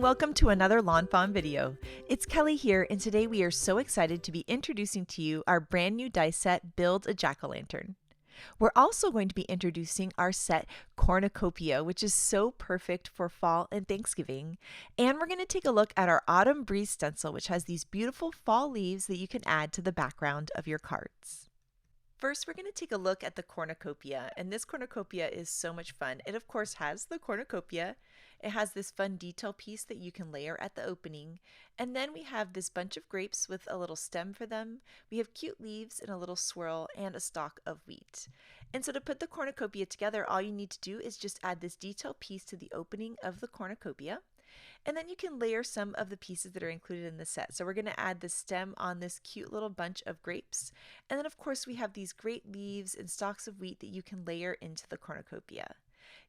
and welcome to another Lawn Fawn video. It's Kelly here, and today we are so excited to be introducing to you our brand new die set, Build a Jack-O-Lantern. We're also going to be introducing our set Cornucopia, which is so perfect for fall and Thanksgiving. And we're going to take a look at our Autumn Breeze Stencil, which has these beautiful fall leaves that you can add to the background of your cards. First, we're going to take a look at the Cornucopia, and this Cornucopia is so much fun. It, of course, has the Cornucopia. It has this fun detail piece that you can layer at the opening, and then we have this bunch of grapes with a little stem for them. We have cute leaves and a little swirl and a stalk of wheat. And so to put the Cornucopia together, all you need to do is just add this detail piece to the opening of the Cornucopia. And then you can layer some of the pieces that are included in the set. So we're going to add the stem on this cute little bunch of grapes. And then of course we have these great leaves and stalks of wheat that you can layer into the Cornucopia.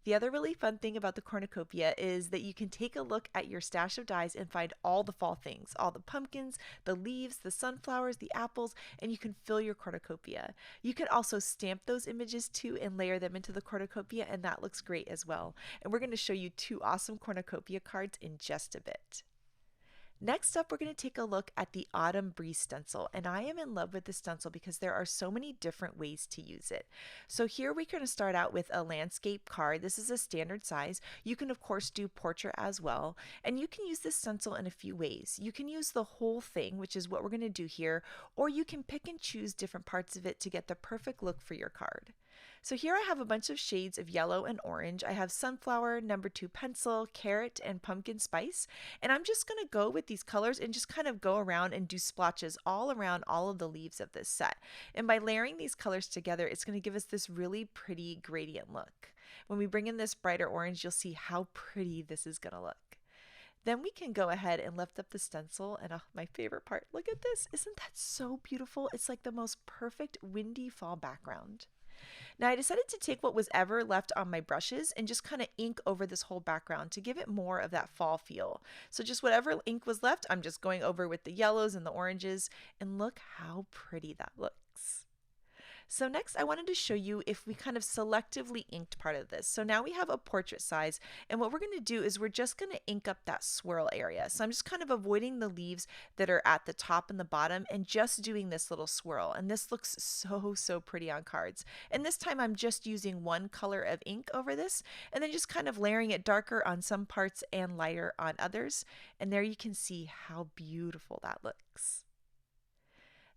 The other really fun thing about the Cornucopia is that you can take a look at your stash of dies and find all the fall things, all the pumpkins, the leaves, the sunflowers, the apples, and you can fill your Cornucopia. You can also stamp those images too and layer them into the Cornucopia, and that looks great as well. And we're going to show you two awesome Cornucopia cards in just a bit. Next up, we're going to take a look at the Autumn Breeze Stencil, and I am in love with this stencil because there are so many different ways to use it. So here we're going to start out with a landscape card. This is a standard size. You can of course do portrait as well, and you can use this stencil in a few ways. You can use the whole thing, which is what we're going to do here, or you can pick and choose different parts of it to get the perfect look for your card. So here I have a bunch of shades of yellow and orange. I have sunflower, number 2 pencil, carrot, and pumpkin spice. And I'm just going to go with these colors and just kind of go around and do splotches all around all of the leaves of this set. And by layering these colors together, it's going to give us this really pretty gradient look. When we bring in this brighter orange, you'll see how pretty this is going to look. Then we can go ahead and lift up the stencil, and my favorite part, look at this. Isn't that so beautiful? It's like the most perfect windy fall background. Now I decided to take what was ever left on my brushes and just kind of ink over this whole background to give it more of that fall feel. So just whatever ink was left, I'm just going over with the yellows and the oranges, and look how pretty that looks. So next I wanted to show you if we kind of selectively inked part of this. So now we have a portrait size, and what we're going to do is we're just going to ink up that swirl area. So I'm just kind of avoiding the leaves that are at the top and the bottom and just doing this little swirl. And this looks so pretty on cards. And this time I'm just using one color of ink over this and then just kind of layering it darker on some parts and lighter on others. And there you can see how beautiful that looks.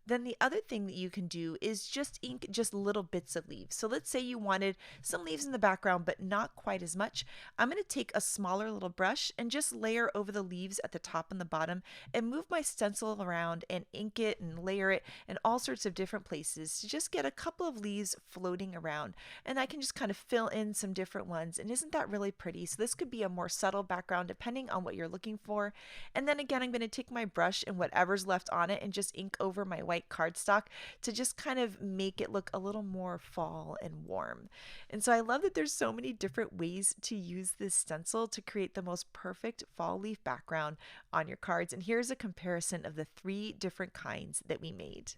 Then the other thing that you can do is just ink just little bits of leaves. So let's say you wanted some leaves in the background, but not quite as much. I'm going to take a smaller little brush and just layer over the leaves at the top and the bottom and move my stencil around and ink it and layer it in all sorts of different places to just get a couple of leaves floating around. And I can just kind of fill in some different ones. And isn't that really pretty? So this could be a more subtle background depending on what you're looking for. And then again, I'm going to take my brush and whatever's left on it and just ink over my white cardstock to just kind of make it look a little more fall and warm. And so I love that there's so many different ways to use this stencil to create the most perfect fall leaf background on your cards. And here's a comparison of the 3 different kinds that we made.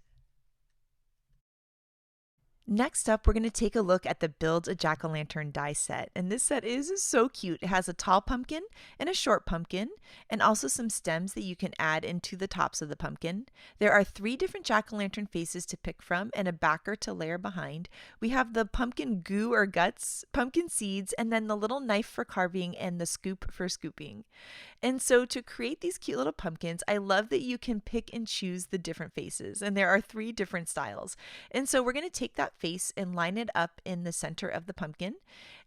Next up, we're going to take a look at the Build a Jack-O-Lantern die set. And this set is so cute. It has a tall pumpkin and a short pumpkin, and also some stems that you can add into the tops of the pumpkin. There are 3 different jack-o'-lantern faces to pick from and a backer to layer behind. We have the pumpkin goo or guts, pumpkin seeds, and then the little knife for carving and the scoop for scooping. And so to create these cute little pumpkins, I love that you can pick and choose the different faces, and there are 3 different styles. And so we're going to take that face and line it up in the center of the pumpkin,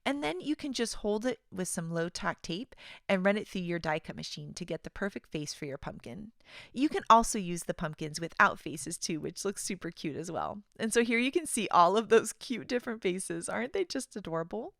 and then you can just hold it with some low tack tape and run it through your die cut machine to get the perfect face for your pumpkin. You can also use the pumpkins without faces too, which looks super cute as well. And so here you can see all of those cute different faces. Aren't they just adorable?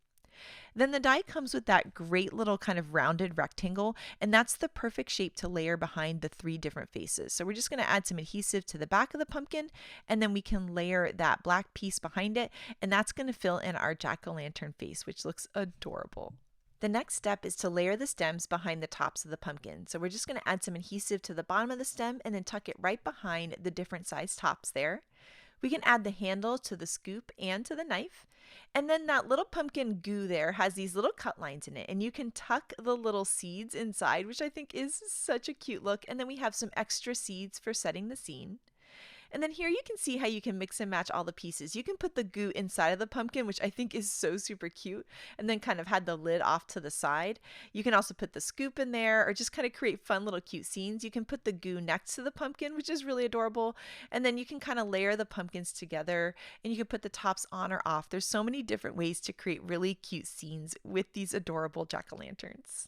Then the die comes with that great little kind of rounded rectangle, and that's the perfect shape to layer behind the 3 different faces. So we're just going to add some adhesive to the back of the pumpkin, and then we can layer that black piece behind it, and that's going to fill in our jack-o'-lantern face, which looks adorable. The next step is to layer the stems behind the tops of the pumpkin. So we're just going to add some adhesive to the bottom of the stem and then tuck it right behind the different size tops there. We can add the handle to the scoop and to the knife. And then that little pumpkin goo there has these little cut lines in it, and you can tuck the little seeds inside, which I think is such a cute look. And then we have some extra seeds for setting the scene. And then here you can see how you can mix and match all the pieces. You can put the goo inside of the pumpkin, which I think is so super cute, and then kind of had the lid off to the side. You can also put the scoop in there or just kind of create fun little cute scenes. You can put the goo next to the pumpkin, which is really adorable. And then you can kind of layer the pumpkins together and you can put the tops on or off. There's so many different ways to create really cute scenes with these adorable jack-o'-lanterns.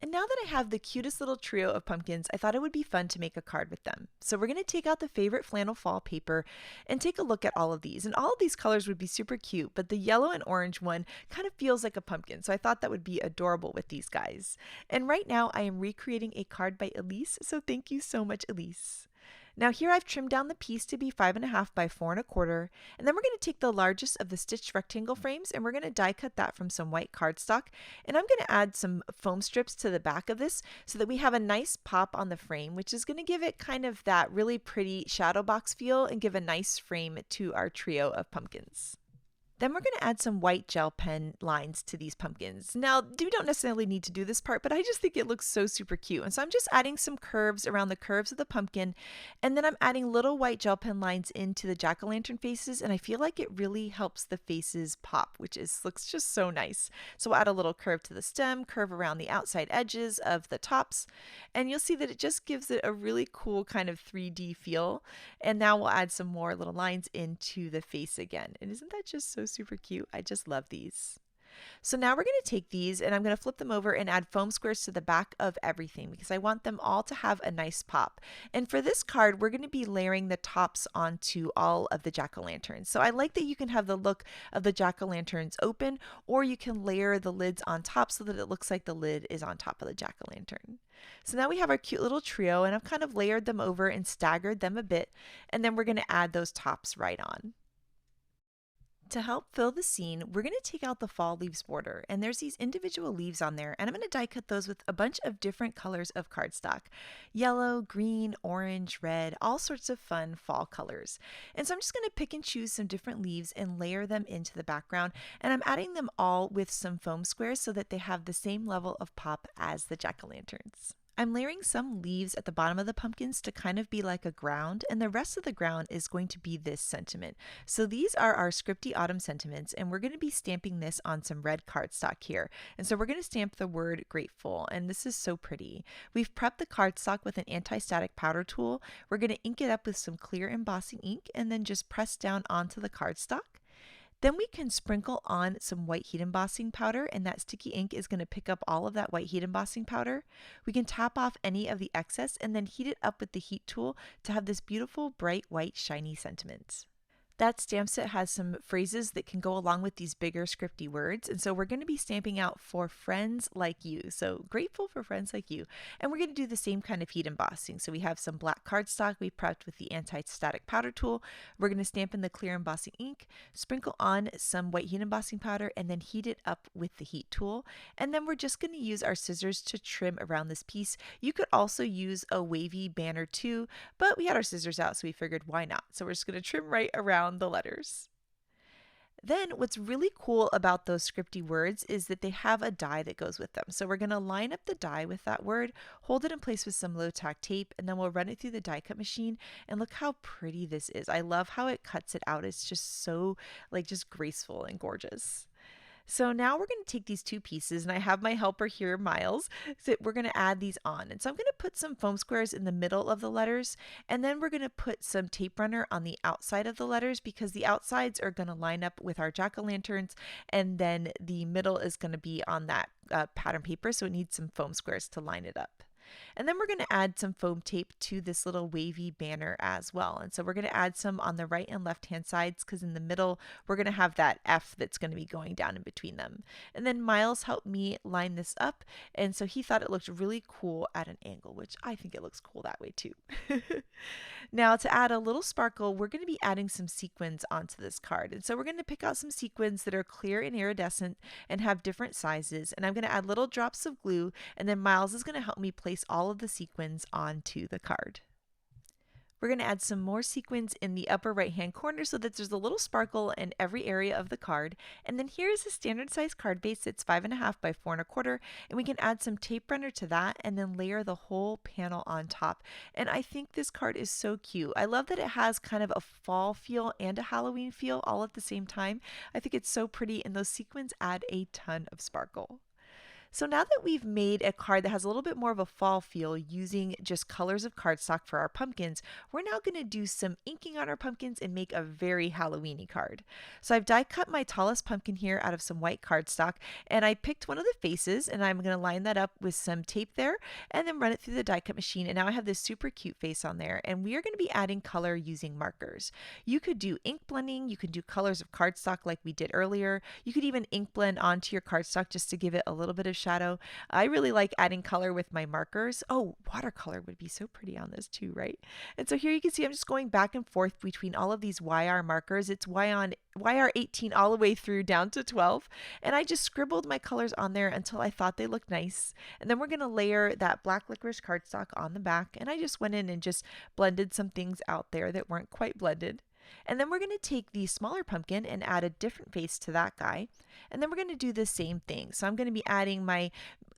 And now that I have the cutest little trio of pumpkins, I thought it would be fun to make a card with them. So we're going to take out the favorite flannel fall paper and take a look at all of these. And all of these colors would be super cute, but the yellow and orange one kind of feels like a pumpkin. So I thought that would be adorable with these guys. And right now I am recreating a card by Elise. So thank you so much, Elise. Now here I've trimmed down the piece to be 5.5 by 4.25, and then we're going to take the largest of the stitched rectangle frames and we're going to die cut that from some white cardstock, and I'm going to add some foam strips to the back of this so that we have a nice pop on the frame, which is going to give it kind of that really pretty shadow box feel and give a nice frame to our trio of pumpkins. Then we're going to add some white gel pen lines to these pumpkins. Now, we don't necessarily need to do this part, but I just think it looks so super cute. And so I'm just adding some curves around the curves of the pumpkin, and then I'm adding little white gel pen lines into the jack-o'-lantern faces, and I feel like it really helps the faces pop, which looks just so nice. So we'll add a little curve to the stem, curve around the outside edges of the tops, and you'll see that it just gives it a really cool kind of 3D feel. And now we'll add some more little lines into the face again. And isn't that just so super cute? I just love these. So now we're going to take these and I'm going to flip them over and add foam squares to the back of everything because I want them all to have a nice pop. And for this card, we're going to be layering the tops onto all of the jack-o'-lanterns. So I like that you can have the look of the jack-o'-lanterns open, or you can layer the lids on top so that it looks like the lid is on top of the jack-o'-lantern. So now we have our cute little trio, and I've kind of layered them over and staggered them a bit, and then we're going to add those tops right on. To help fill the scene, we're going to take out the fall leaves border, and there's these individual leaves on there, and I'm going to die cut those with a bunch of different colors of cardstock. Yellow, green, orange, red, all sorts of fun fall colors. And so I'm just going to pick and choose some different leaves and layer them into the background, and I'm adding them all with some foam squares so that they have the same level of pop as the jack-o'-lanterns. I'm layering some leaves at the bottom of the pumpkins to kind of be like a ground, and the rest of the ground is going to be this sentiment. So these are our scripty autumn sentiments, and we're going to be stamping this on some red cardstock here. And so we're going to stamp the word grateful, and this is so pretty. We've prepped the cardstock with an anti-static powder tool. We're going to ink it up with some clear embossing ink and then just press down onto the cardstock. Then we can sprinkle on some white heat embossing powder, and that sticky ink is going to pick up all of that white heat embossing powder. We can tap off any of the excess and then heat it up with the heat tool to have this beautiful bright white shiny sentiment. That stamp set has some phrases that can go along with these bigger scripty words, and so we're going to be stamping out for friends like you. So grateful for friends like you. And we're going to do the same kind of heat embossing. So we have some black cardstock we prepped with the anti-static powder tool. We're going to stamp in the clear embossing ink, sprinkle on some white heat embossing powder, and then heat it up with the heat tool. And then we're just going to use our scissors to trim around this piece. You could also use a wavy banner too, but we had our scissors out, so we figured why not. So we're just going to trim right around the letters. Then what's really cool about those scripty words is that they have a die that goes with them. So we're going to line up the die with that word, hold it in place with some low tack tape, and then we'll run it through the die cut machine. And look how pretty this is. I love how it cuts it out. It's just so just graceful and gorgeous. So now we're going to take these two pieces, and I have my helper here, Miles, so we're going to add these on. And so I'm going to put some foam squares in the middle of the letters, and then we're going to put some tape runner on the outside of the letters because the outsides are going to line up with our jack-o'-lanterns, and then the middle is going to be on that pattern paper, so it needs some foam squares to line it up. And then we're going to add some foam tape to this little wavy banner as well. And so we're going to add some on the right and left hand sides because in the middle we're going to have that F that's going to be going down in between them. And then Miles helped me line this up, and so he thought it looked really cool at an angle, which I think it looks cool that way too. Now to add a little sparkle, we're going to be adding some sequins onto this card. And so we're going to pick out some sequins that are clear and iridescent and have different sizes. And I'm going to add little drops of glue, and then Miles is going to help me place all of the sequins onto the card. We're going to add some more sequins in the upper right hand corner so that there's a little sparkle in every area of the card. And then here's a standard size card base. It's 5.5 by 4.25, and we can add some tape runner to that and then layer the whole panel on top. And I think this card is so cute. I love that it has kind of a fall feel and a Halloween feel all at the same time. I think it's so pretty, and those sequins add a ton of sparkle. So now that we've made a card that has a little bit more of a fall feel using just colors of cardstock for our pumpkins, we're now going to do some inking on our pumpkins and make a very Halloween-y card. So I've die cut my tallest pumpkin here out of some white cardstock, and I picked one of the faces, and I'm going to line that up with some tape there and then run it through the die cut machine, and now I have this super cute face on there. And we are going to be adding color using markers. You could do ink blending, you could do colors of cardstock like we did earlier. You could even ink blend onto your cardstock just to give it a little bit of shadow. I really like adding color with my markers. Oh, watercolor would be so pretty on this too, right? And so here you can see I'm just going back and forth between all of these YR markers. It's YR 18 all the way through down to 12. And I just scribbled my colors on there until I thought they looked nice. And then we're going to layer that black licorice cardstock on the back. And I just went in and just blended some things out there that weren't quite blended. And then we're going to take the smaller pumpkin and add a different face to that guy. And then we're going to do the same thing. So I'm going to be adding my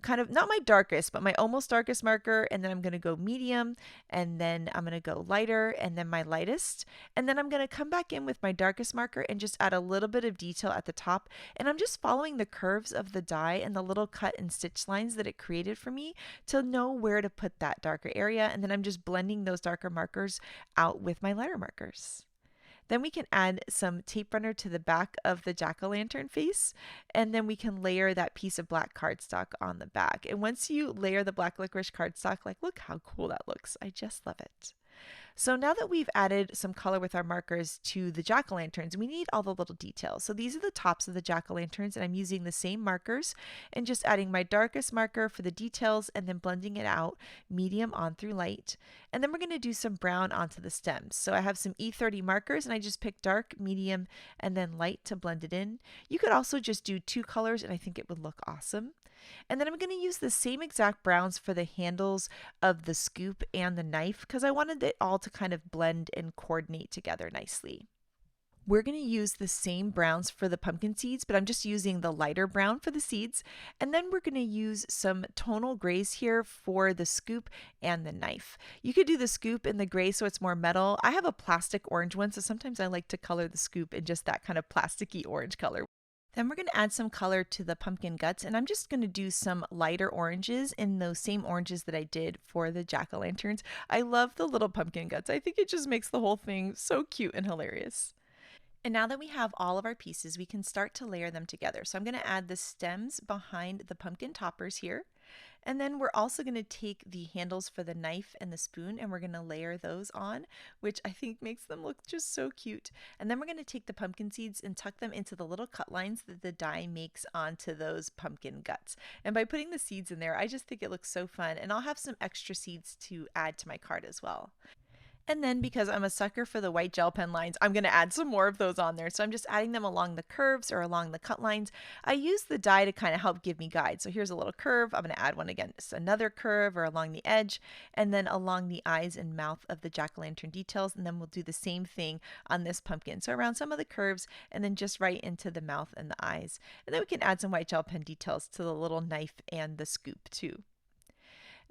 kind of, not my darkest, but my almost darkest marker. And then I'm going to go medium. And then I'm going to go lighter. And then my lightest. And then I'm going to come back in with my darkest marker and just add a little bit of detail at the top. And I'm just following the curves of the die and the little cut and stitch lines that it created for me to know where to put that darker area. And then I'm just blending those darker markers out with my lighter markers. Then we can add some tape runner to the back of the jack-o'-lantern face, and then we can layer that piece of black cardstock on the back. And once you layer the black licorice cardstock, like, look how cool that looks. I just love it. So now that we've added some color with our markers to the jack-o'-lanterns, we need all the little details. So these are the tops of the jack-o'-lanterns, and I'm using the same markers and just adding my darkest marker for the details and then blending it out medium on through light. And then we're going to do some brown onto the stems. So I have some E30 markers, and I just picked dark, medium, and then light to blend it in. You could also just do 2 colors, and I think it would look awesome. And then I'm going to use the same exact browns for the handles of the scoop and the knife because I wanted it all to kind of blend and coordinate together nicely. We're going to use the same browns for the pumpkin seeds, but I'm just using the lighter brown for the seeds. And then we're going to use some tonal grays here for the scoop and the knife. You could do the scoop in the gray so it's more metal. I have a plastic orange one, so sometimes I like to color the scoop in just that kind of plasticky orange color. Then we're going to add some color to the pumpkin guts, and I'm just going to do some lighter oranges in those same oranges that I did for the jack-o'-lanterns. I love the little pumpkin guts. I think it just makes the whole thing so cute and hilarious. And now that we have all of our pieces, we can start to layer them together. So I'm going to add the stems behind the pumpkin toppers here. And then we're also going to take the handles for the knife and the spoon and we're going to layer those on, which I think makes them look just so cute. And then we're going to take the pumpkin seeds and tuck them into the little cut lines that the die makes onto those pumpkin guts. And by putting the seeds in there, I just think it looks so fun. And I'll have some extra seeds to add to my card as well. And then because I'm a sucker for the white gel pen lines, I'm going to add some more of those on there. So I'm just adding them along the curves or along the cut lines. I use the die to kind of help give me guide. So here's a little curve. I'm going to add one again, just another curve or along the edge, and then along the eyes and mouth of the jack-o'-lantern details. And then we'll do the same thing on this pumpkin. So around some of the curves and then just right into the mouth and the eyes. And then we can add some white gel pen details to the little knife and the scoop too.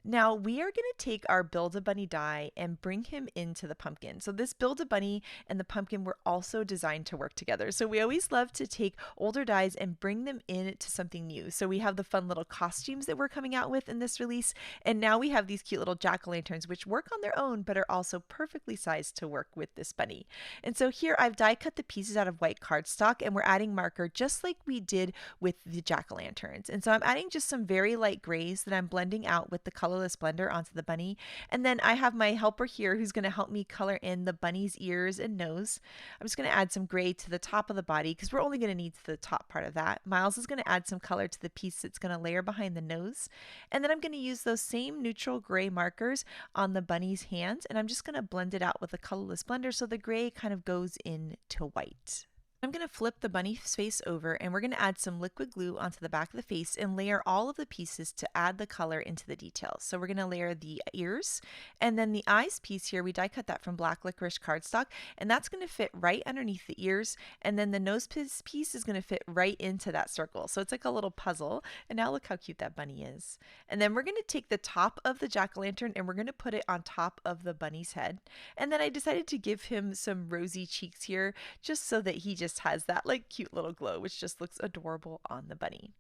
Now we are going to take our Build-A-Bunny die and bring him into the pumpkin. So this Build-A-Bunny and the pumpkin were also designed to work together. So we always love to take older dies and bring them into something new. So we have the fun little costumes that we're coming out with in this release. And now we have these cute little jack-o'-lanterns which work on their own but are also perfectly sized to work with this bunny. And so here I've die cut the pieces out of white cardstock and we're adding marker just like we did with the jack-o'-lanterns. And so I'm adding just some very light grays that I'm blending out with the colorless blender onto the bunny. And then I have my helper here who's going to help me color in the bunny's ears and nose. I'm just going to add some gray to the top of the body because we're only going to need the top part of that. Miles is going to add some color to the piece that's going to layer behind the nose. And then I'm going to use those same neutral gray markers on the bunny's hands and I'm just going to blend it out with a colorless blender so the gray kind of goes into white. I'm going to flip the bunny's face over and we're going to add some liquid glue onto the back of the face and layer all of the pieces to add the color into the details. So we're going to layer the ears, and then the eyes piece here, we die cut that from black licorice cardstock, and that's going to fit right underneath the ears, and then the nose piece is going to fit right into that circle. So it's like a little puzzle, and now look how cute that bunny is. And then we're going to take the top of the jack-o'-lantern and we're going to put it on top of the bunny's head. And then I decided to give him some rosy cheeks here just so that he just has that like cute little glow, which just looks adorable on the bunny.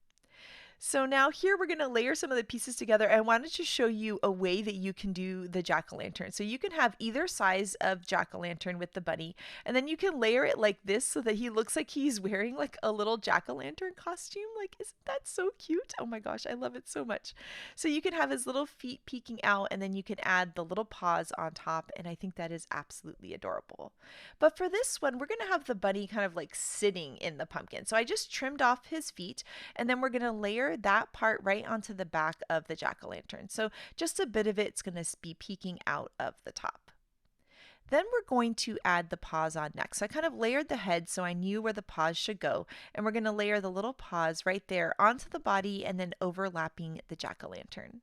So now here we're going to layer some of the pieces together. I wanted to show you a way that you can do the jack-o'-lantern. So you can have either size of jack-o'-lantern with the bunny, and then you can layer it like this so that he looks like he's wearing like a little jack-o'-lantern costume. Like, isn't that so cute? Oh my gosh, I love it so much. So you can have his little feet peeking out, and then you can add the little paws on top, and I think that is absolutely adorable. But for this one, we're going to have the bunny kind of like sitting in the pumpkin. So I just trimmed off his feet, and then we're going to layer that part right onto the back of the jack-o'-lantern. So just a bit of it's going to be peeking out of the top. Then we're going to add the paws on next. So I kind of layered the head so I knew where the paws should go, and we're going to layer the little paws right there onto the body and then overlapping the jack-o'-lantern.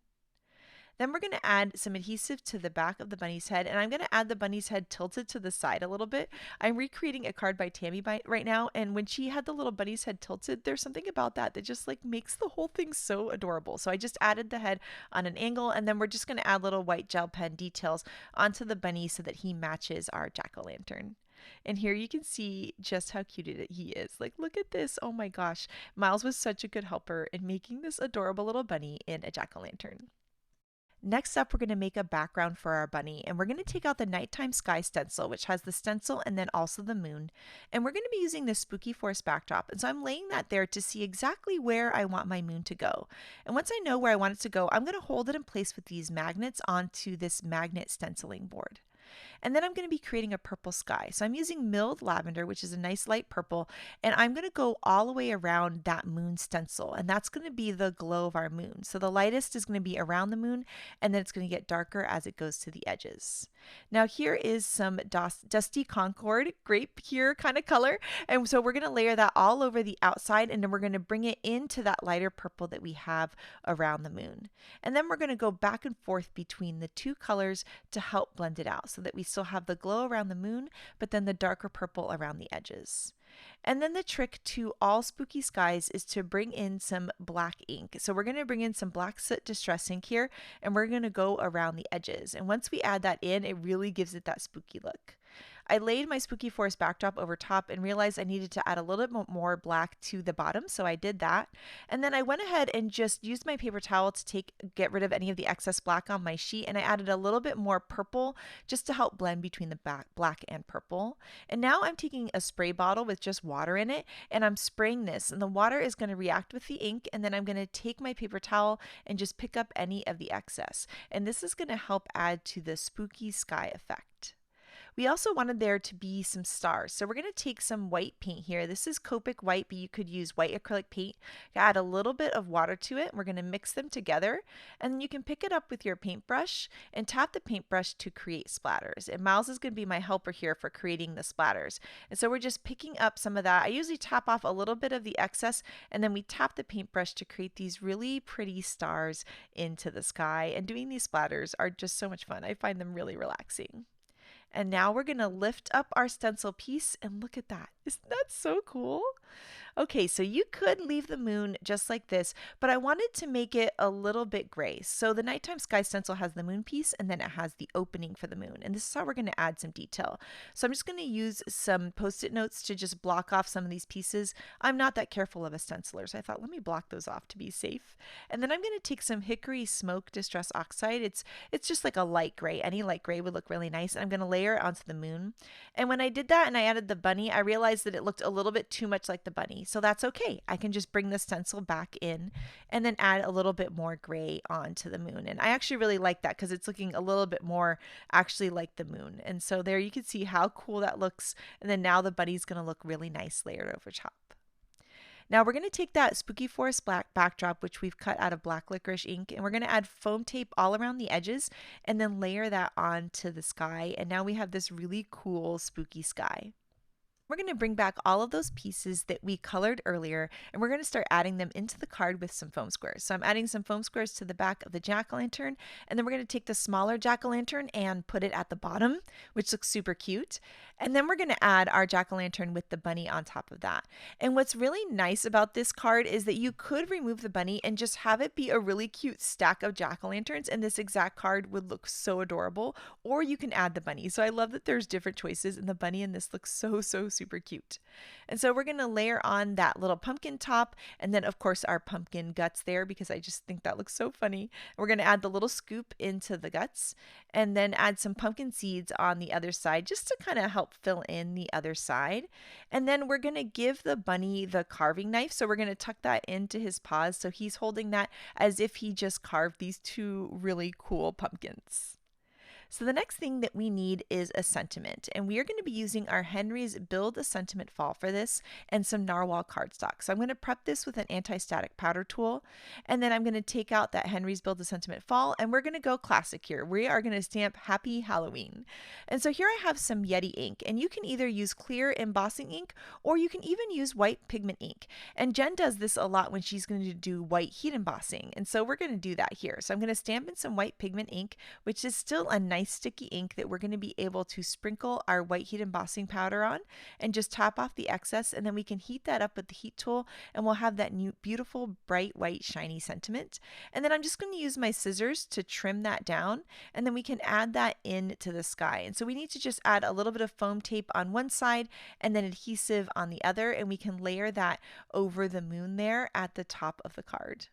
Then we're going to add some adhesive to the back of the bunny's head, and I'm going to add the bunny's head tilted to the side a little bit. I'm recreating a card by Tammy right now, and when she had the little bunny's head tilted, there's something about that that just like makes the whole thing so adorable. So I just added the head on an angle, and then we're just going to add little white gel pen details onto the bunny so that he matches our jack-o'-lantern. And here you can see just how cute he is. Like, look at this. Oh my gosh. Miles was such a good helper in making this adorable little bunny in a jack-o'-lantern. Next up, we're going to make a background for our bunny, and we're going to take out the nighttime sky stencil, which has the stencil and then also the moon, and we're going to be using this spooky forest backdrop. And so I'm laying that there to see exactly where I want my moon to go. And once I know where I want it to go, I'm going to hold it in place with these magnets onto this magnet stenciling board. And then I'm going to be creating a purple sky. So I'm using milled lavender, which is a nice light purple, and I'm going to go all the way around that moon stencil, and that's going to be the glow of our moon. So the lightest is going to be around the moon, and then it's going to get darker as it goes to the edges. Now here is some dusty Concord, grape here kind of color, and so we're going to layer that all over the outside, and then we're going to bring it into that lighter purple that we have around the moon. And then we're going to go back and forth between the two colors to help blend it out so that we still have the glow around the moon, but then the darker purple around the edges. And then the trick to all spooky skies is to bring in some black ink. So we're going to bring in some black soot distress ink here, and we're going to go around the edges. And once we add that in, it really gives it that spooky look. I laid my spooky forest backdrop over top and realized I needed to add a little bit more black to the bottom, so I did that. And then I went ahead and just used my paper towel to get rid of any of the excess black on my sheet, and I added a little bit more purple just to help blend between the black and purple. And now I'm taking a spray bottle with just water in it, and I'm spraying this, and the water is going to react with the ink, and then I'm going to take my paper towel and just pick up any of the excess. And this is going to help add to the spooky sky effect. We also wanted there to be some stars. So we're going to take some white paint here. This is Copic white, but you could use white acrylic paint. Add a little bit of water to it. We're going to mix them together. And then you can pick it up with your paintbrush and tap the paintbrush to create splatters. And Miles is going to be my helper here for creating the splatters. And so we're just picking up some of that. I usually tap off a little bit of the excess, and then we tap the paintbrush to create these really pretty stars into the sky. And doing these splatters are just so much fun. I find them really relaxing. And now we're going to lift up our stencil piece, and look at that. Isn't that so cool? Okay, so you could leave the moon just like this, but I wanted to make it a little bit gray. So the nighttime sky stencil has the moon piece, and then it has the opening for the moon. And this is how we're going to add some detail. So I'm just going to use some Post-it notes to just block off some of these pieces. I'm not that careful of a stenciler, so I thought, let me block those off to be safe. And then I'm going to take some Hickory Smoke Distress Oxide. It's just like a light gray. Any light gray would look really nice. And I'm going to layer it onto the moon. And when I did that and I added the bunny, I realized that it looked a little bit too much like the bunny. So that's okay. I can just bring the stencil back in and then add a little bit more gray onto the moon. And I actually really like that because it's looking a little bit more actually like the moon. And so there you can see how cool that looks. And then now the bunny's going to look really nice layered over top. Now we're going to take that spooky forest black backdrop, which we've cut out of black licorice ink, and we're going to add foam tape all around the edges and then layer that onto the sky. And now we have this really cool spooky sky. We're going to bring back all of those pieces that we colored earlier, and we're going to start adding them into the card with some foam squares. So I'm adding some foam squares to the back of the jack-o'-lantern, and then we're going to take the smaller jack-o'-lantern and put it at the bottom, which looks super cute. And then we're going to add our jack-o'-lantern with the bunny on top of that. And what's really nice about this card is that you could remove the bunny and just have it be a really cute stack of jack-o'-lanterns, and this exact card would look so adorable. Or you can add the bunny. So I love that there's different choices, and the bunny in this looks so super cute. And so we're going to layer on that little pumpkin top, and then of course our pumpkin guts there, because I just think that looks so funny. We're going to add the little scoop into the guts, and then add some pumpkin seeds on the other side just to kind of help fill in the other side. And then we're going to give the bunny the carving knife, so we're going to tuck that into his paws, so he's holding that as if he just carved these two really cool pumpkins. So the next thing that we need is a sentiment, and we are going to be using our Henry's Build a Sentiment Fall for this, and some narwhal cardstock. So I'm going to prep this with an anti-static powder tool, and then I'm going to take out that Henry's Build a Sentiment Fall, and we're going to go classic here. We are going to stamp Happy Halloween. And so here I have some Yeti ink, and you can either use clear embossing ink, or you can even use white pigment ink. And Jen does this a lot when she's going to do white heat embossing, and so we're going to do that here. So I'm going to stamp in some white pigment ink, which is still a nice sticky ink that we're going to be able to sprinkle our white heat embossing powder on, and just top off the excess, and then we can heat that up with the heat tool, and we'll have that new beautiful bright white shiny sentiment. And then I'm just going to use my scissors to trim that down, and then we can add that into the sky. And so we need to just add a little bit of foam tape on one side and then adhesive on the other, and we can layer that over the moon there at the top of the card.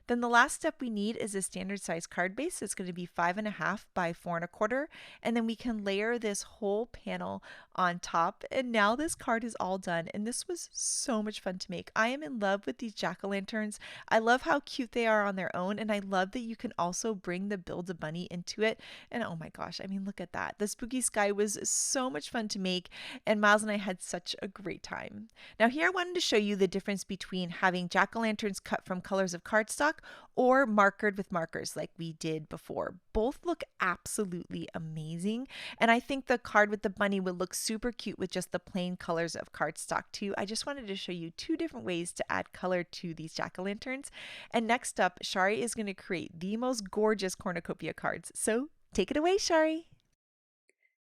Then the last step we need is a standard size card base. It's going to be 5.5 by 4.25, and then we can layer this whole panel on top. And now this card is all done, and this was so much fun to make. I am in love with these jack-o'-lanterns. I love how cute they are on their own, and I love that you can also bring the Build-A-Bunny into it. And oh my gosh, I mean, look at that. The spooky sky was so much fun to make, and Miles and I had such a great time. Now here I wanted to show you the difference between having jack-o'-lanterns cut from colors of cardstock or markered with markers like we did before. Both look absolutely amazing, and I think the card with the bunny would look super cute with just the plain colors of cardstock too. I just wanted to show you two different ways to add color to these jack-o'-lanterns. And next up, Shari is going to create the most gorgeous cornucopia cards. So take it away, Shari.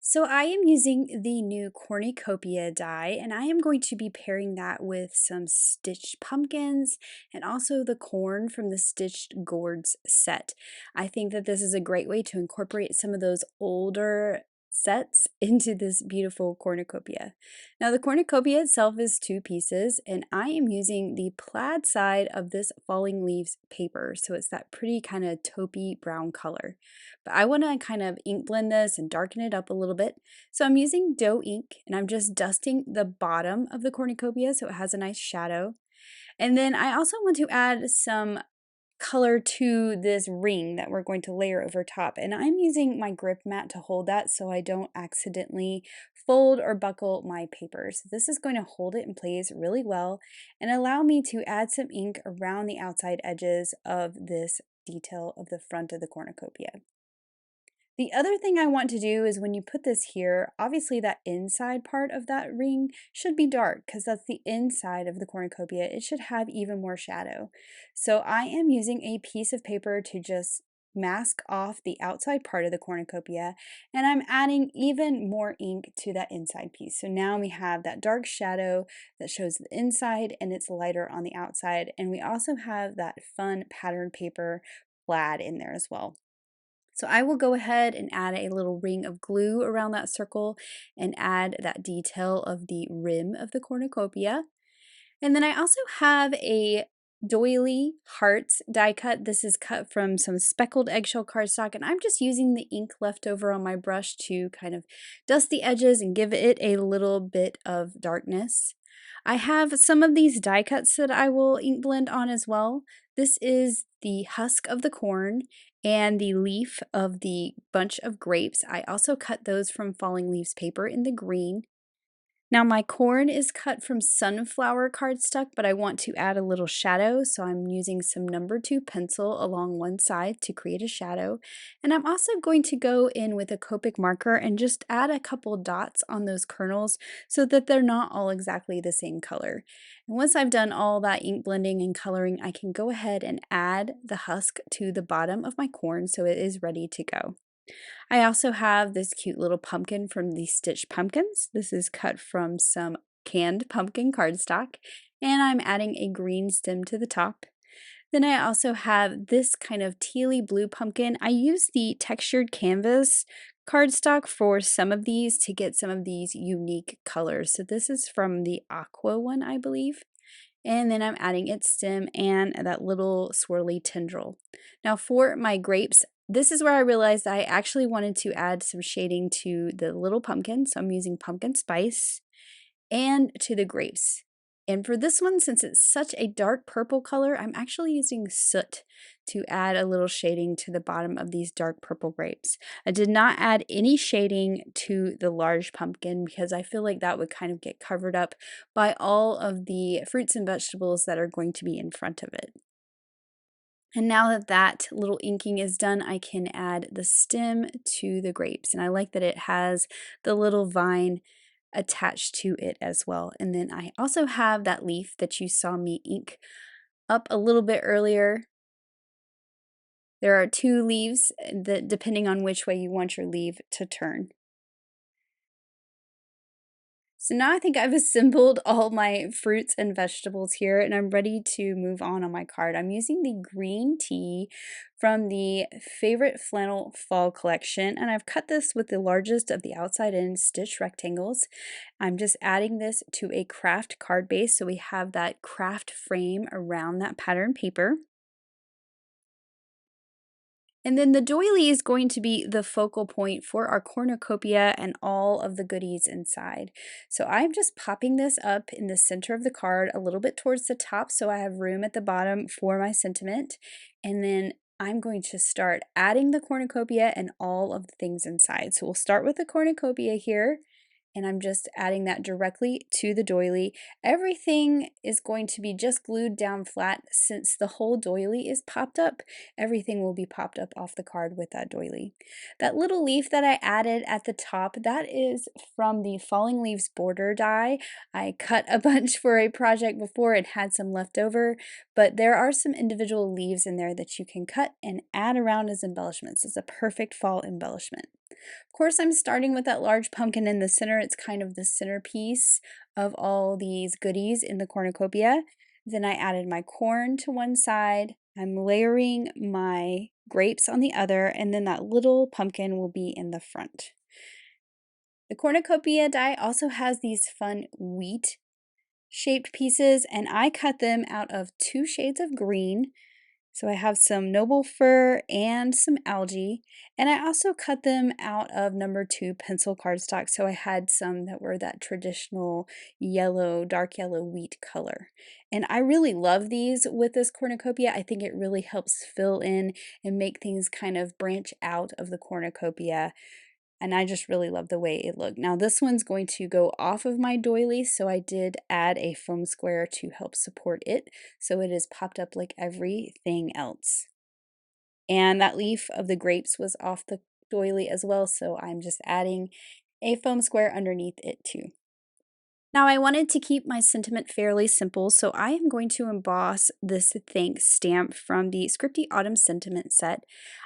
So I am using the new Cornucopia die, and I am going to be pairing that with some stitched pumpkins and also the corn from the Stitched Gourds set. I think that this is a great way to incorporate some of those older sets into this beautiful cornucopia. Now the cornucopia itself is two pieces, and I am using the plaid side of this falling leaves paper, so it's that pretty kind of taupey brown color. But I want to kind of ink blend this and darken it up a little bit. So I'm using dough ink, and I'm just dusting the bottom of the cornucopia so it has a nice shadow. And then I also want to add some color to this ring that we're going to layer over top, and I'm using my grip mat to hold that so I don't accidentally fold or buckle my paper. So this is going to hold it in place really well and allow me to add some ink around the outside edges of this detail of the front of the cornucopia. The other thing I want to do is when you put this here, obviously that inside part of that ring should be dark because that's the inside of the cornucopia. It should have even more shadow. So I am using a piece of paper to just mask off the outside part of the cornucopia, and I'm adding even more ink to that inside piece. So now we have that dark shadow that shows the inside and it's lighter on the outside, and we also have that fun pattern paper plaid in there as well. So I will go ahead and add a little ring of glue around that circle and add that detail of the rim of the cornucopia. And then I also have a doily hearts die cut. This is cut from some speckled eggshell cardstock, and I'm just using the ink left over on my brush to kind of dust the edges and give it a little bit of darkness. I have some of these die cuts that I will ink blend on as well. This is the husk of the corn and the leaf of the bunch of grapes. I also cut those from Falling Leaves paper in the green. Now my corn is cut from sunflower cardstock, but I want to add a little shadow, so I'm using some number 2 pencil along one side to create a shadow. And I'm also going to go in with a Copic marker and just add a couple dots on those kernels so that they're not all exactly the same color. And once I've done all that ink blending and coloring, I can go ahead and add the husk to the bottom of my corn so it is ready to go. I also have this cute little pumpkin from the Stitched Pumpkins. This is cut from some canned pumpkin cardstock, and I'm adding a green stem to the top. Then I also have this kind of tealy blue pumpkin. I use the textured canvas cardstock for some of these to get some of these unique colors. So this is from the aqua one, I believe. And then I'm adding its stem and that little swirly tendril. Now for my grapes, this is where I realized I actually wanted to add some shading to the little pumpkin, so I'm using pumpkin spice, and to the grapes. And for this one, since it's such a dark purple color, I'm actually using soot to add a little shading to the bottom of these dark purple grapes. I did not add any shading to the large pumpkin because I feel like that would kind of get covered up by all of the fruits and vegetables that are going to be in front of it. And now that that little inking is done, I can add the stem to the grapes. And I like that it has the little vine attached to it as well. And then I also have that leaf that you saw me ink up a little bit earlier. There are 2 leaves that depending on which way you want your leaf to turn. So now I think I've assembled all my fruits and vegetables here and I'm ready to move on my card. I'm using the green tea from the Favorite Flannel Fall collection and I've cut this with the largest of the outside in stitch rectangles. I'm just adding this to a kraft card base so we have that kraft frame around that pattern paper. And then the doily is going to be the focal point for our cornucopia and all of the goodies inside. So I'm just popping this up in the center of the card a little bit towards the top so I have room at the bottom for my sentiment. And then I'm going to start adding the cornucopia and all of the things inside. So we'll start with the cornucopia here. And I'm just adding that directly to the doily. Everything is going to be just glued down flat since the whole doily is popped up. Everything will be popped up off the card with that doily. That little leaf that I added at the top, that is from the Falling Leaves border die. I cut a bunch for a project before and had some left over, but there are some individual leaves in there that you can cut and add around as embellishments. It's a perfect fall embellishment. Of course, I'm starting with that large pumpkin in the center. It's kind of the centerpiece of all these goodies in the cornucopia. Then I added my corn to one side. I'm layering my grapes on the other, and then that little pumpkin will be in the front. The cornucopia die also has these fun wheat shaped pieces, and I cut them out of 2 shades of green. So I have some noble fir and some algae, and I also cut them out of number 2 pencil cardstock. So I had some that were that traditional yellow, dark yellow wheat color. And I really love these with this cornucopia. I think it really helps fill in and make things kind of branch out of the cornucopia. And I just really love the way it looked. Now this one's going to go off of my doily, so I did add a foam square to help support it, so it is popped up like everything else. And that leaf of the grapes was off the doily as well, so I'm just adding a foam square underneath it too. Now I wanted to keep my sentiment fairly simple, so I am going to emboss this thanks stamp from the Scripty Autumn Sentiment set.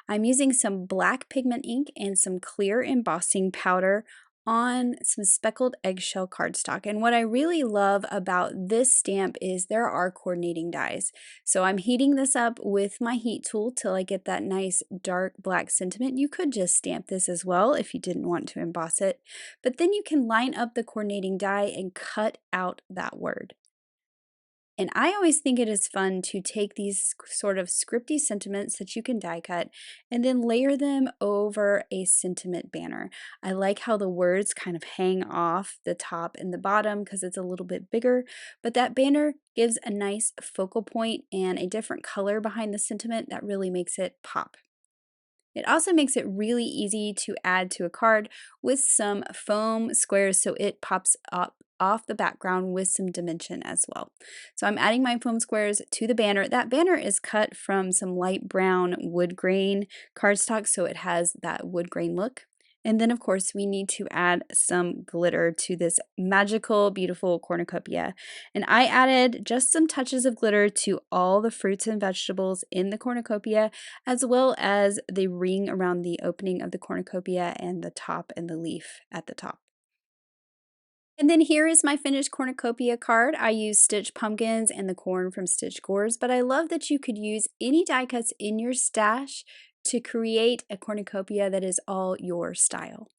I'm using some black pigment ink and some clear embossing powder on some speckled eggshell cardstock. And what I really love about this stamp is there are coordinating dies. So I'm heating this up with my heat tool till I get that nice dark black sentiment. You could just stamp this as well if you didn't want to emboss it, but then you can line up the coordinating die and cut out that word. And I always think it is fun to take these sort of scripty sentiments that you can die cut and then layer them over a sentiment banner. I like how the words kind of hang off the top and the bottom because it's a little bit bigger, but that banner gives a nice focal point and a different color behind the sentiment that really makes it pop. It also makes it really easy to add to a card with some foam squares so it pops up off the background with some dimension as well. So I'm adding my foam squares to the banner. That banner is cut from some light brown wood grain cardstock, so it has that wood grain look. And then, of course, we need to add some glitter to this magical, beautiful cornucopia. And I added just some touches of glitter to all the fruits and vegetables in the cornucopia, as well as the ring around the opening of the cornucopia and the top and the leaf at the top. And then here is my finished cornucopia card. I used stitched pumpkins and the corn from Stitch Gourds, but I love that you could use any die cuts in your stash to create a cornucopia that is all your style.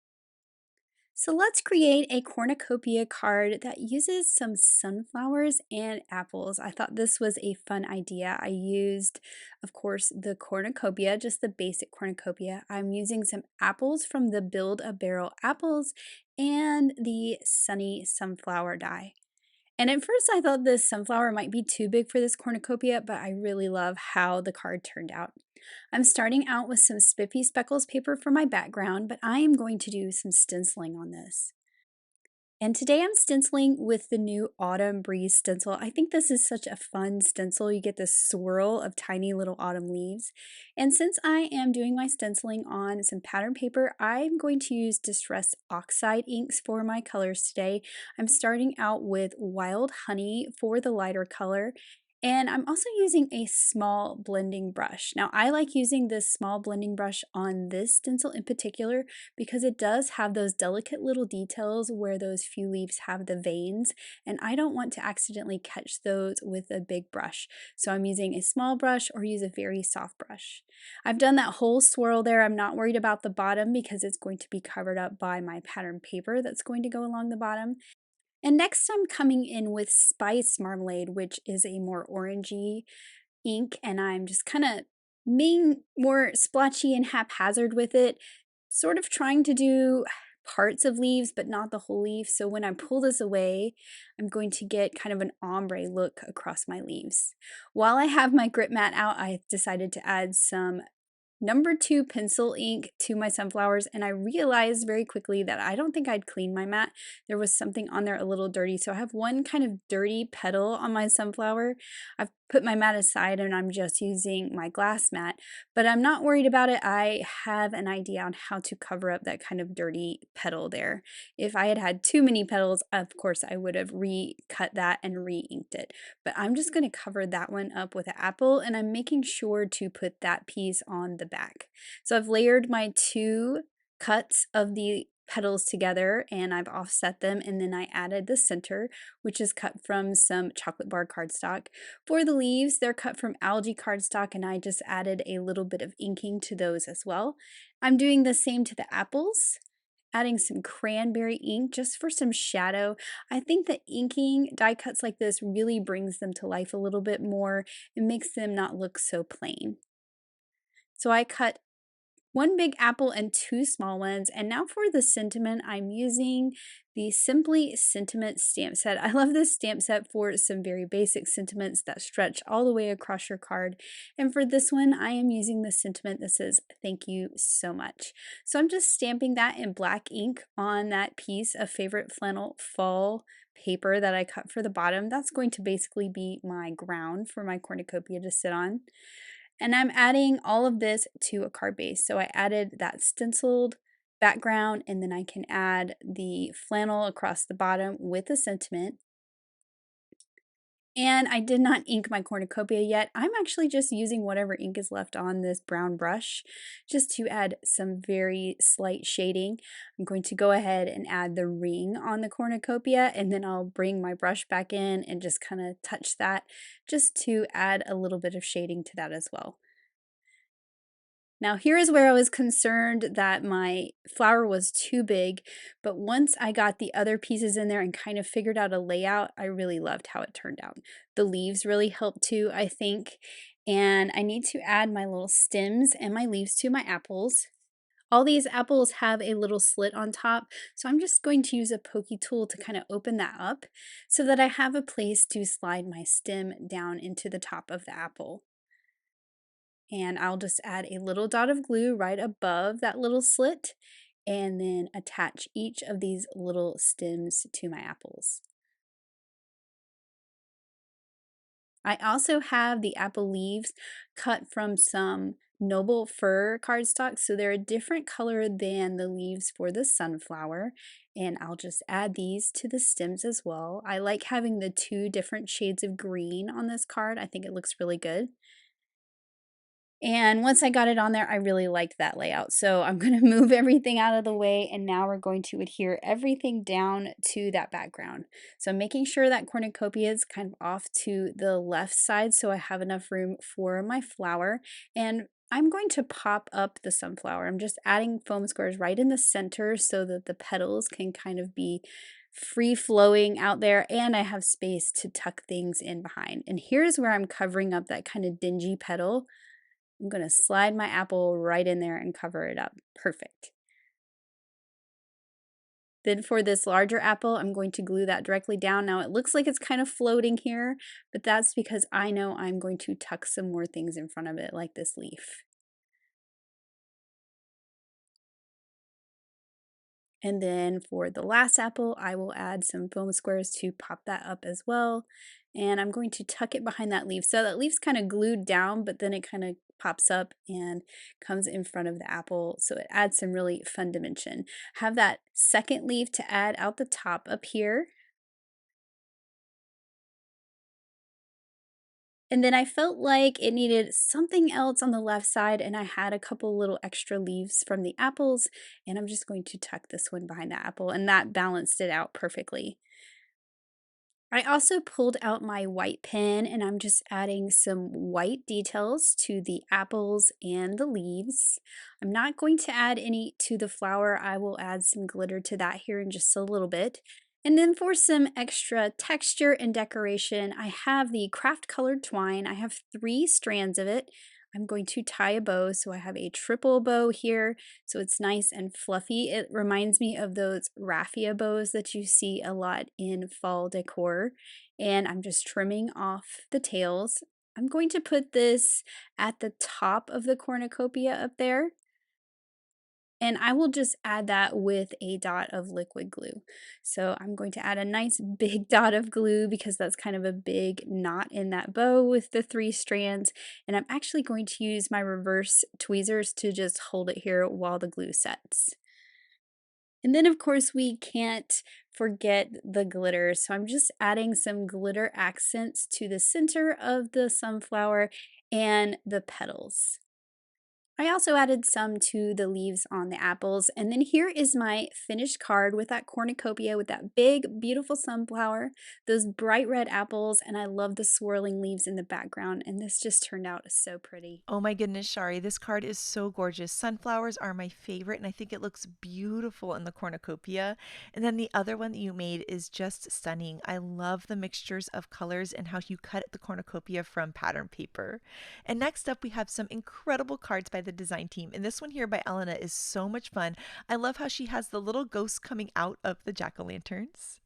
So let's create a cornucopia card that uses some sunflowers and apples. I thought this was a fun idea. I used, of course, the cornucopia, just the basic cornucopia. I'm using some apples from the Build-A-Barrel apples and the Sunny Sunflower die. And at first I thought this sunflower might be too big for this cornucopia, but I really love how the card turned out. I'm starting out with some spiffy speckles paper for my background, but I am going to do some stenciling on this. And today I'm stenciling with the new Autumn Breeze Stencil. I think this is such a fun stencil. You get this swirl of tiny little autumn leaves. And since I am doing my stenciling on some pattern paper, I'm going to use Distress Oxide inks for my colors today. I'm starting out with Wild Honey for the lighter color. And I'm also using a small blending brush. Now, I like using this small blending brush on this stencil in particular because it does have those delicate little details where those few leaves have the veins, and I don't want to accidentally catch those with a big brush. So I'm using a small brush or use a very soft brush. I've done that whole swirl there. I'm not worried about the bottom because it's going to be covered up by my pattern paper that's going to go along the bottom. And next I'm coming in with Spice Marmalade, which is a more orangey ink, and I'm just kind of being more splotchy and haphazard with it, sort of trying to do parts of leaves but not the whole leaf. So when I pull this away, I'm going to get kind of an ombre look across my leaves. While I have my grip mat out, I decided to add some number 2 pencil ink to my sunflowers, and I realized very quickly that I don't think I'd cleaned my mat. There was something on there a little dirty, so I have one kind of dirty petal on my sunflower. I've put my mat aside and I'm just using my glass mat, but I'm not worried about it. I have an idea on how to cover up that kind of dirty petal there. If I had had too many petals, of course I would have recut that and re-inked it, but I'm just going to cover that one up with an apple, and I'm making sure to put that piece on the back. So I've layered my 2 cuts of the petals together and I've offset them, and then I added the center, which is cut from some chocolate bar cardstock. For the leaves, they're cut from algae cardstock, and I just added a little bit of inking to those as well. I'm doing the same to the apples, adding some cranberry ink just for some shadow. I think that inking die cuts like this really brings them to life a little bit more. It makes them not look so plain. So I cut 1 big apple and 2 small ones. And now for the sentiment, I'm using the Simply Sentiment stamp set. I love this stamp set for some very basic sentiments that stretch all the way across your card. And for this one, I am using the sentiment that says, "Thank you so much." So I'm just stamping that in black ink on that piece of favorite flannel fall paper that I cut for the bottom. That's going to basically be my ground for my cornucopia to sit on. And I'm adding all of this to a card base. So I added that stenciled background, and then I can add the flannel across the bottom with the sentiment. And I did not ink my cornucopia yet. I'm actually just using whatever ink is left on this brown brush just to add some very slight shading. I'm going to go ahead and add the ring on the cornucopia, and then I'll bring my brush back in and just kind of touch that just to add a little bit of shading to that as well. Now here is where I was concerned that my flower was too big, but once I got the other pieces in there and kind of figured out a layout, I really loved how it turned out. The leaves really helped too, I think, and I need to add my little stems and my leaves to my apples. All these apples have a little slit on top, so I'm just going to use a pokey tool to kind of open that up so that I have a place to slide my stem down into the top of the apple. And I'll just add a little dot of glue right above that little slit. and then attach each of these little stems to my apples. I also have the apple leaves cut from some noble fir cardstock, so they're a different color than the leaves for the sunflower, and I'll just add these to the stems as well. I like having the two different shades of green on this card. I think it looks really good. And once I got it on there, I really liked that layout. So I'm going to move everything out of the way, and now we're going to adhere everything down to that background. So I'm making sure that cornucopia is kind of off to the left side so I have enough room for my flower. And I'm going to pop up the sunflower. I'm just adding foam squares right in the center so that the petals can kind of be free flowing out there, and I have space to tuck things in behind. And here's where I'm covering up that kind of dingy petal. I'm going to slide my apple right in there and cover it up. Perfect. Then for this larger apple, I'm going to glue that directly down. Now it looks like it's kind of floating here, but that's because I know I'm going to tuck some more things in front of it, like this leaf. And then for the last apple, I will add some foam squares to pop that up as well. And I'm going to tuck it behind that leaf. So that leaf's kind of glued down, but then it kind of pops up and comes in front of the apple. So it adds some really fun dimension. Have that second leaf to add out the top up here. And then I felt like it needed something else on the left side, and I had a couple little extra leaves from the apples, and I'm just going to tuck this one behind the apple, and that balanced it out perfectly. I also pulled out my white pen, and I'm just adding some white details to the apples and the leaves. I'm not going to add any to the flower. I will add some glitter to that here in just a little bit. And then for some extra texture and decoration, I have the craft colored twine. I have 3 strands of it. I'm going to tie a bow, so I have a triple bow here, so it's nice and fluffy. It reminds me of those raffia bows that you see a lot in fall decor, and I'm just trimming off the tails. I'm going to put this at the top of the cornucopia up there, and I will just add that with a dot of liquid glue. So I'm going to add a nice big dot of glue because that's kind of a big knot in that bow with the 3 strands. And I'm actually going to use my reverse tweezers to just hold it here while the glue sets. And then of course we can't forget the glitter. So I'm just adding some glitter accents to the center of the sunflower and the petals. I also added some to the leaves on the apples. And then here is my finished card with that cornucopia with that big, beautiful sunflower, those bright red apples, and I love the swirling leaves in the background. And this just turned out so pretty. Oh my goodness, Shari, this card is so gorgeous. Sunflowers are my favorite, and I think it looks beautiful in the cornucopia. And then the other one that you made is just stunning. I love the mixtures of colors and how you cut the cornucopia from pattern paper. And next up, we have some incredible cards by the design team. And this one here by Elena is so much fun. I love how she has the little ghosts coming out of the jack-o'-lanterns.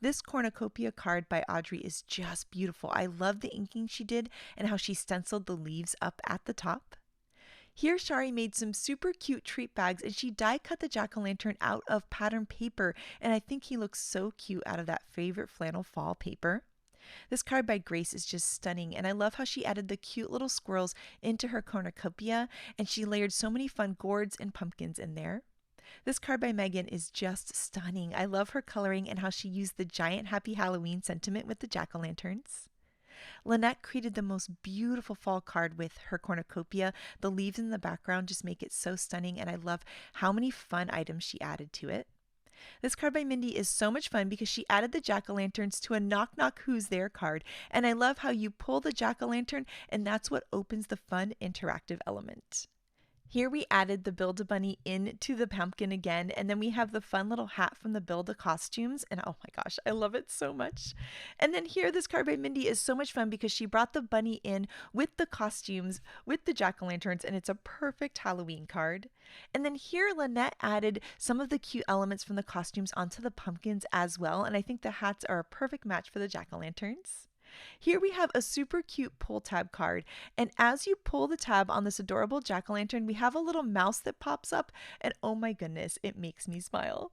This cornucopia card by Audrey is just beautiful. I love the inking she did and how she stenciled the leaves up at the top. Here, Shari made some super cute treat bags and she die cut the jack-o'-lantern out of pattern paper, and I think he looks so cute out of that favorite flannel fall paper. This card by Grace is just stunning, and I love how she added the cute little squirrels into her cornucopia, and she layered so many fun gourds and pumpkins in there. This card by Megan is just stunning. I love her coloring and how she used the giant Happy Halloween sentiment with the jack-o'-lanterns. Lynette created the most beautiful fall card with her cornucopia. The leaves in the background just make it so stunning, and I love how many fun items she added to it. This card by Mindy is so much fun because she added the jack-o'-lanterns to a knock knock who's there card, and I love how you pull the jack-o'-lantern and that's what opens the fun interactive element. Here we added the Build-A-Bunny into the pumpkin again, and then we have the fun little hat from the Build-A-Costumes, and oh my gosh, I love it so much. And then here, this card by Mindy is so much fun because she brought the bunny in with the costumes, with the jack-o'-lanterns, and it's a perfect Halloween card. And then here, Lynette added some of the cute elements from the costumes onto the pumpkins as well, and I think the hats are a perfect match for the jack-o'-lanterns. Here we have a super cute pull tab card, and as you pull the tab on this adorable jack-o'-lantern, we have a little mouse that pops up, and oh my goodness, it makes me smile.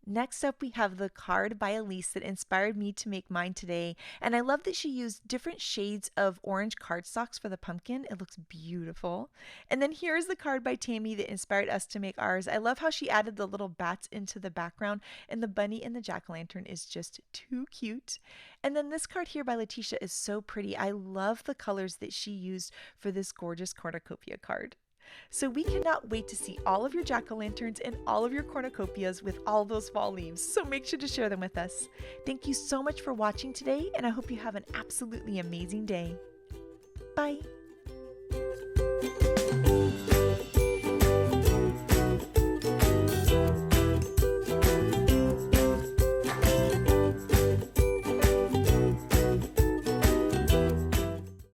Next up, we have the card by Elise that inspired me to make mine today, and I love that she used different shades of orange cardstocks for the pumpkin. It looks beautiful. And then here's the card by Tammy that inspired us to make ours. I love how she added the little bats into the background, and the bunny in the jack-o'-lantern is just too cute. And then this card here by Letitia is so pretty. I love the colors that she used for this gorgeous cornucopia card. So we cannot wait to see all of your jack-o'-lanterns and all of your cornucopias with all those fall leaves, so make sure to share them with us. Thank you so much for watching today, and I hope you have an absolutely amazing day. Bye!